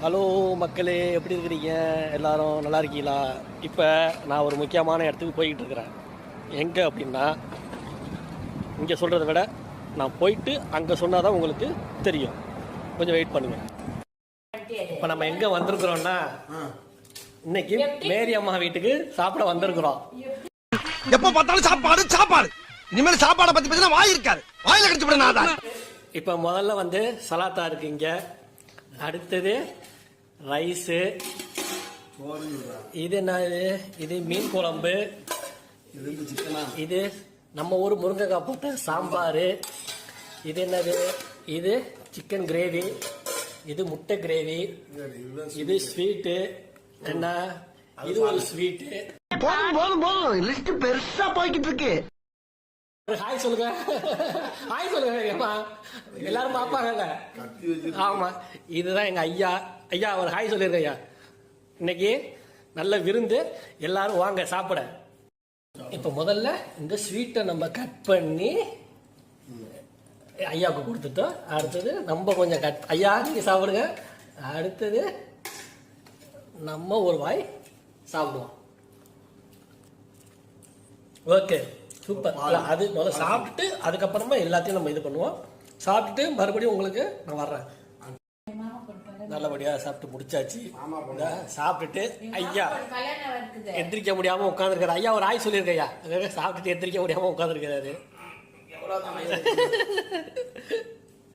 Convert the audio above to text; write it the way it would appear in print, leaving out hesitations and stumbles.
Hello மக்களே, எப்படி இருக்கிறீங்க? எல்லாரும் நல்லா இருக்கீங்களா? இப்போ நான் ஒரு முக்கியமான இடத்துக்கு போய்கிட்டு இருக்கிறேன். எங்கே அப்படின்னா, இங்கே சொல்கிறத விட நான் போயிட்டு அங்கே சொன்னால் தான் உங்களுக்கு தெரியும். கொஞ்சம் வெயிட் பண்ணுங்கள். இப்போ நம்ம எங்கே வந்திருக்கிறோம்னா, இன்னைக்கு மேரி அம்மா வீட்டுக்கு சாப்பிட வந்திருக்கிறோம். எப்போ பார்த்தாலும் சாப்பாடு சாப்பாடு. இனிமேல் சாப்பாடை பற்றி பேசினா வாய் இருக்காது, வாயில கடிச்சு விட நான். இப்போ முதல்ல வந்து சலாத்தா இருக்கு இங்கே. அடுத்தது ரைஸு. இது என்ன? இது மீன் குழம்பு. இது நம்ம ஊர் முருங்கைக்காய் போட்ட சாம்பார். இது என்னது? இது சிக்கன் கிரேவி. இது முட்டை கிரேவி. இது ஸ்வீட்டு. என்ன? இது ஒரு ஸ்வீட்டு. போதும் போதும் போதும், லிஸ்ட் பெருசா போய்கிட்டு இருக்கு. ஹாய் சொல்லுங்க, ஹாய் சொல்லுங்க. ஏமா எல்லாரும் பார்ப்பாங்க. ஆமா, இதுதான் எங்க ஐயா. ஐயா ஒரு ஹாய் சொல்லிருங்க ஐயா. இன்னைக்கு நல்ல விருந்து, எல்லாரும் வாங்க சாப்பிட. இப்ப முதல்ல இந்த ஸ்வீட்டை நம்ம கட் பண்ணி ஐயாவுக்கு கொடுத்துட்டோம். அடுத்தது நம்ம கொஞ்சம் ஐயா நீங்க சாப்பிடுங்க. அடுத்தது நம்ம ஒரு வாய் சாப்பிடுவோம். Okay, super. அது முதல்ல சாப்பிட்டுட்டு அதுக்கப்புறமா எல்லாத்தையும் நம்ம இது பண்ணுவோம். சாப்பிட்டுட்டு மறுபடியும் உங்களுக்கு நான் வர்றேன். நல்லபடியாக சாப்பிட்டு முடிச்சாச்சு. சாப்பிட்டுட்டு ஐயா எந்திரிக்க முடியாம உட்காந்துருக்காரு. ஐயா ஒரு ஆய் சொல்லியிருக்க ஐயா. சாப்பிட்டுட்டு எந்திரிக்க முடியாம உட்காந்துருக்காரு.